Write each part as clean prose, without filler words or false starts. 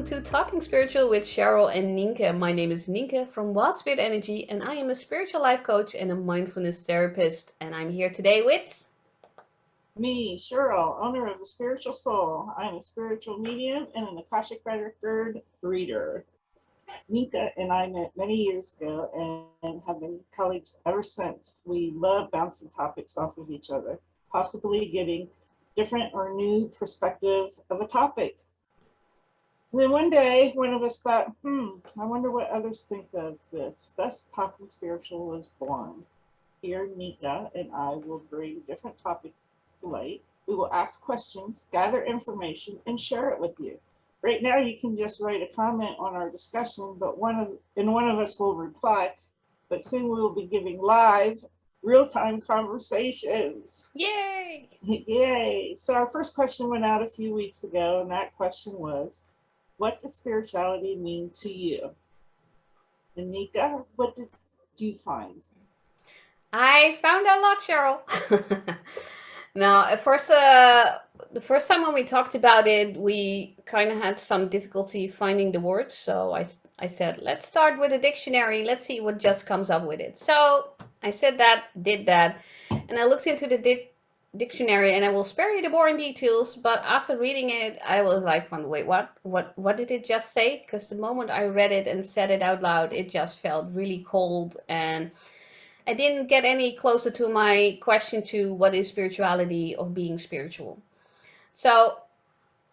welcome to Talking Spiritual with Cheryl and Nienke. My name is Nienke from Wild Spirit Energy, and I am a spiritual life coach and a mindfulness therapist. And I'm here today with Me, Cheryl, owner of the Spiritual Soul. I am a spiritual medium and an Akashic record reader. Nika and I met many years ago and have been colleagues ever since. We love bouncing topics off of each other, possibly getting different or new perspective of a topic. And then one day, one of us thought, I wonder what others think of this. Thus, Talking Spiritual was born. Here, Nika and I will bring different topics to light. We will ask questions, gather information, and share it with you. Right now, you can just write a comment on our discussion, but one of us will reply. But soon we will be giving live, real-time conversations. Yay! Yay! So our first question went out a few weeks ago, and that question was, what does spirituality mean to you? And Nika, what did you find? I found a lot, Cheryl. Now, at first, the first time when we talked about it, we kind of had some difficulty finding the words. So I said, let's start with a dictionary. Let's see what just comes up with it. So I said that, did that, and I looked into the dictionary, and I will spare you the boring details. But after reading it, I was like, wait, what did it just say? Because the moment I read it and said it out loud, it just felt really cold and I didn't get any closer to my question to what is spirituality of being spiritual. So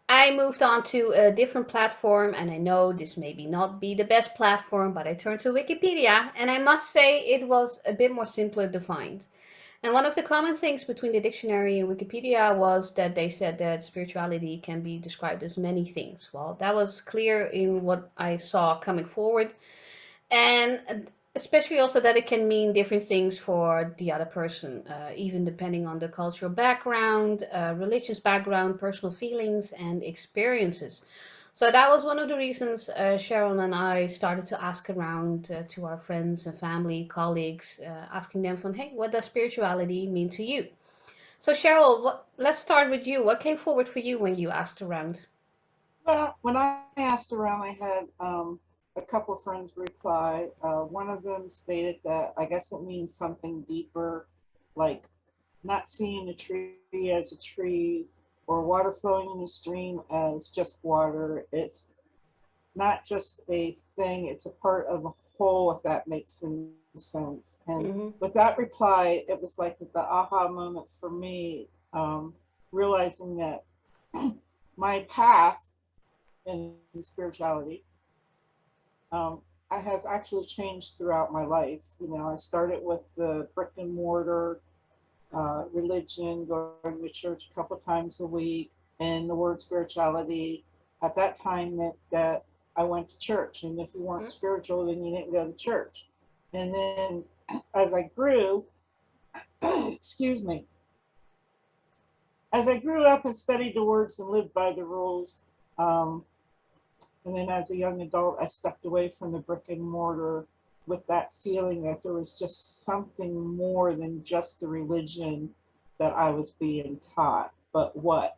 I moved on to a different platform, and I know this maybe not be the best platform, but I turned to Wikipedia, and I must say it was a bit more simpler defined. And one of the common things between the dictionary and Wikipedia was that they said that spirituality can be described as many things. Well, that was clear in what I saw coming forward. And especially also that it can mean different things for the other person, even depending on the cultural background, religious background, personal feelings, and experiences. So that was one of the reasons Cheryl and I started to ask around to our friends and family, colleagues, asking them from, hey, what does spirituality mean to you? So Cheryl, let's start with you. What came forward for you when you asked around? Well, when I asked around, I had a couple of friends reply. One of them stated that I guess it means something deeper, like not seeing a tree as a tree or water flowing in a stream as just water. It's not just a thing, it's a part of a whole, if that makes any sense. And Mm-hmm. with that reply, it was like the aha moment for me, realizing that my path in spirituality um, has actually changed throughout my life. You know, I started with the brick and mortar religion, going to church a couple times a week, and the word spirituality at that time meant that I went to church, and if you weren't spiritual, then you didn't go to church. And then as I grew, excuse me, as I grew up and studied the words and lived by the rules, um, and then as a young adult, I stepped away from the brick and mortar with that feeling that there was just something more than just the religion that I was being taught. But what?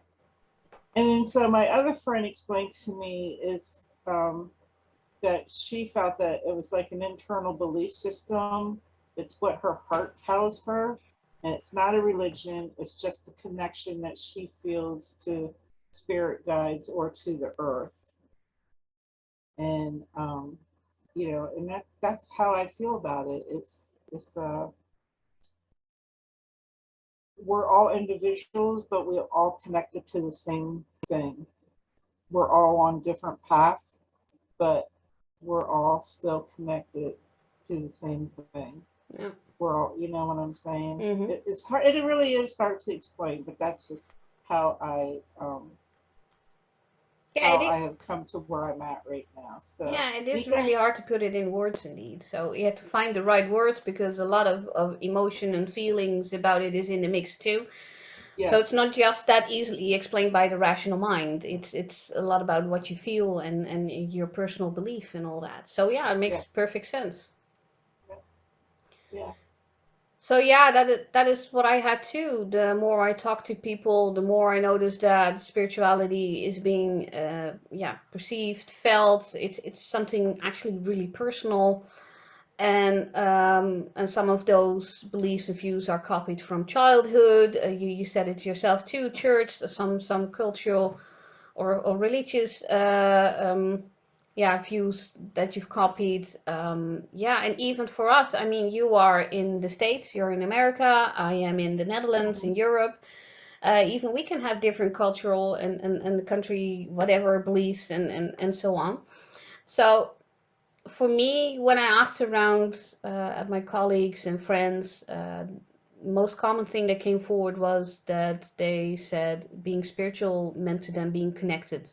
And then so my other friend explained to me is that she felt that it was like an internal belief system. It's what her heart tells her. And it's not a religion, it's just a connection that she feels to spirit guides or to the earth. And you know, and that's how I feel about it. It's we're all individuals, but we're all connected to the same thing. We're all on different paths, but we're all still connected to the same thing. Yeah. We're all, you know what I'm saying? Mm-hmm. It's hard. It really is hard to explain, but that's just how Yeah, how I have come to where I'm at right now. So, yeah, it is Nika, really hard to put it in words indeed. So you have to find the right words because a lot of emotion and feelings about it is in the mix too. So it's yes, not just that easily explained by the rational mind. It's a lot about what you feel and your personal belief and all that. So yeah, it makes yes, perfect sense. yeah. So yeah, that is what I had too. The more I talk to people, the more I notice that spirituality is being yeah, perceived, felt. It's something actually really personal, and some of those beliefs and views are copied from childhood. You said it yourself too, church, some cultural or religious yeah, views that you've copied. Yeah, and even for us, I mean, you are in the States, you're in America, I am in the Netherlands, in Mhm. Europe. Even we can have different cultural and country whatever beliefs and so on. So for me, when I asked around at my colleagues and friends, most common thing that came forward was that they said being spiritual meant to them being connected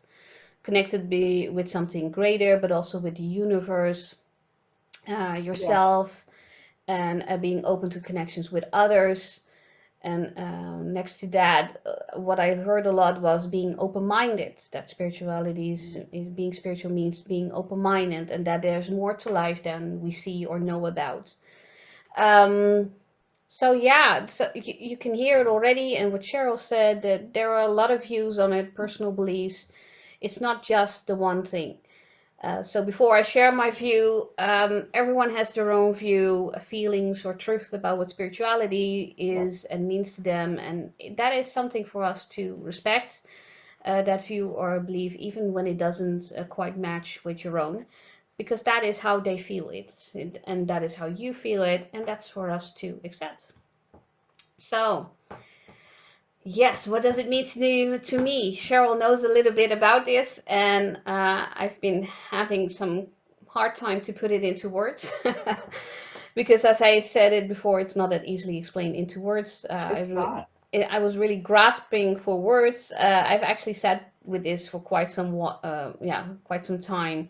be with something greater, but also with the universe, yourself, Yes. and being open to connections with others. And next to that, what I heard a lot was being open-minded. That spirituality is being spiritual means being open-minded, and that there's more to life than we see or know about. Um, so yeah, so you can hear it already, and what Cheryl said, that there are a lot of views on it, personal beliefs. It's not just the one thing. So before I share my view, everyone has their own view, feelings, or truth about what spirituality Yeah. is and means to them, and that is something for us to respect. That view or belief, even when it doesn't quite match with your own, because that is how they feel it, and that is how you feel it, and that's for us to accept. So yes, what does it mean to me? Cheryl knows a little bit about this, and I've been having some hard time to put it into words. Because, as I said it before, it's not that easily explained into words. It's not. I was really grasping for words. I've actually sat with this for yeah, quite some time.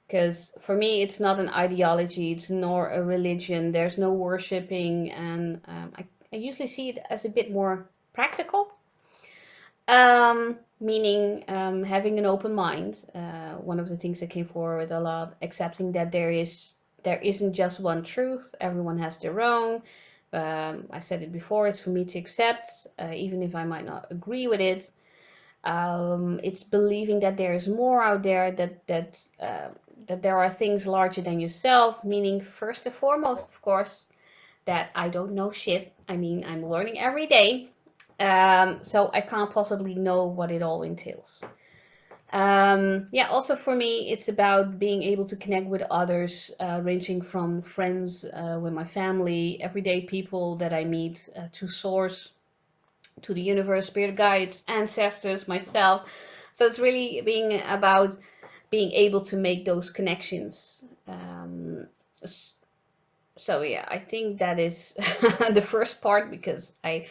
Because for me, it's not an ideology, it's nor a religion. There's no worshipping, and I usually see it as a bit more practical. Meaning having an open mind. One of the things that came forward a lot, accepting that there isn't just one truth. Everyone has their own. I said it before. It's for me to accept, even if I might not agree with it. It's believing that there is more out there. That there are things larger than yourself. Meaning, first and foremost, of course, that I don't know shit. I mean, I'm learning every day. So I can't possibly know what it all entails. Yeah, also for me, it's about being able to connect with others, ranging from friends, with my family, everyday people that I meet, to source, to the universe, spirit guides, ancestors, myself. So it's really being about being able to make those connections. So yeah, I think that is the first part, because I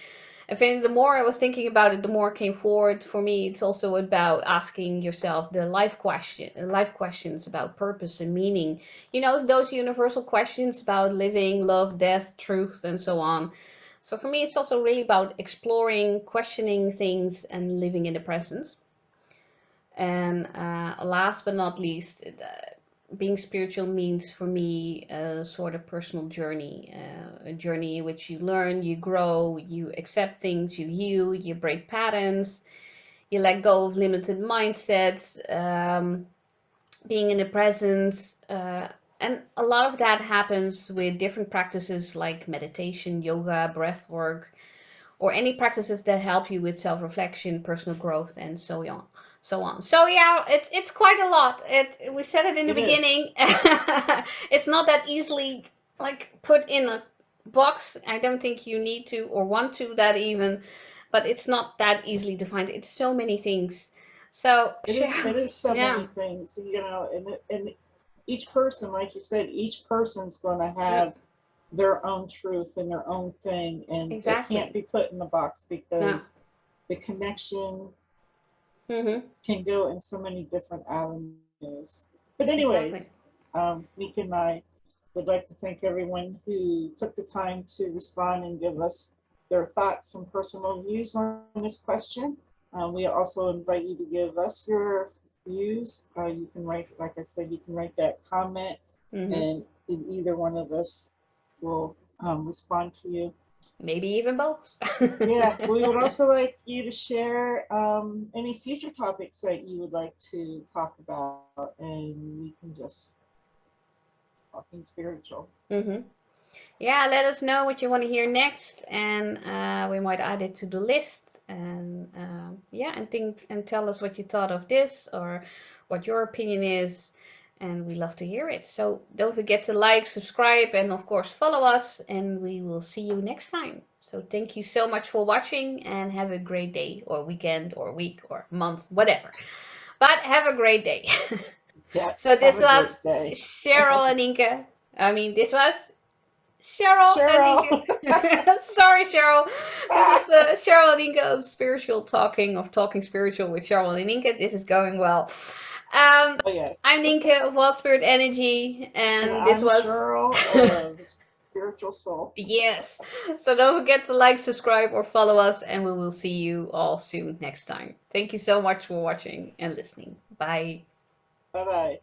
think the more I was thinking about it, the more it came forward. For me, it's also about asking yourself the life questions about purpose and meaning. You know, those universal questions about living, love, death, truth, and so on. So for me, it's also really about exploring, questioning things, and living in the present. And last but not least, being spiritual means for me a sort of personal journey, a journey in which you learn, you grow, you accept things, you heal, you break patterns, you let go of limited mindsets, being in the present. And a lot of that happens with different practices like meditation, yoga, breath work, or any practices that help you with self-reflection, personal growth, and so on. So yeah, it's quite a lot. We said it in the It is. beginning. It's not that easily like put in a box. I don't think you need to or want to that even, but it's not that easily defined. It's so many things. So It is. Cheryl, It is so yeah, many things, and each person, like you said, each person's going to yeah, have their own truth and their own thing, and it can't exactly, be put in the box yeah, because the connection mm-hmm, can go in so many different avenues. But exactly, anyways, Nick and I would like to thank everyone who took the time to respond and give us their thoughts and personal views on this question. We also invite you to give us your views. You can write, like I said, you can write that comment, mm-hmm, and either one of us will respond to you. Maybe even both. Yeah, we would also like you to share any future topics that you would like to talk about, and we can just talking spiritual. Hmm. Yeah, let us know what you want to hear next, and we might add it to the list. And yeah, and think and tell us what you thought of this or what your opinion is, and we love to hear it. So don't forget to like, subscribe, and of course follow us. And we will see you next time. So thank you so much for watching, and have a great day or weekend or week or month, whatever. But have a great day. So Yes, have this a was great day. Cheryl and Nienke. I mean, this was Cheryl and Cheryl. Nienke. Sorry, Cheryl. This was Cheryl and Nienke of Spiritual Talking, of Talking Spiritual with Cheryl and Nienke. This is going well. Oh, yes. I'm Nienke of Wild Spirit Energy, And and this I'm was. Cheryl of Spiritual Soul. Yes. So don't forget to like, subscribe, or follow us, and we will see you all soon next time. Thank you so much for watching and listening. Bye. Bye bye.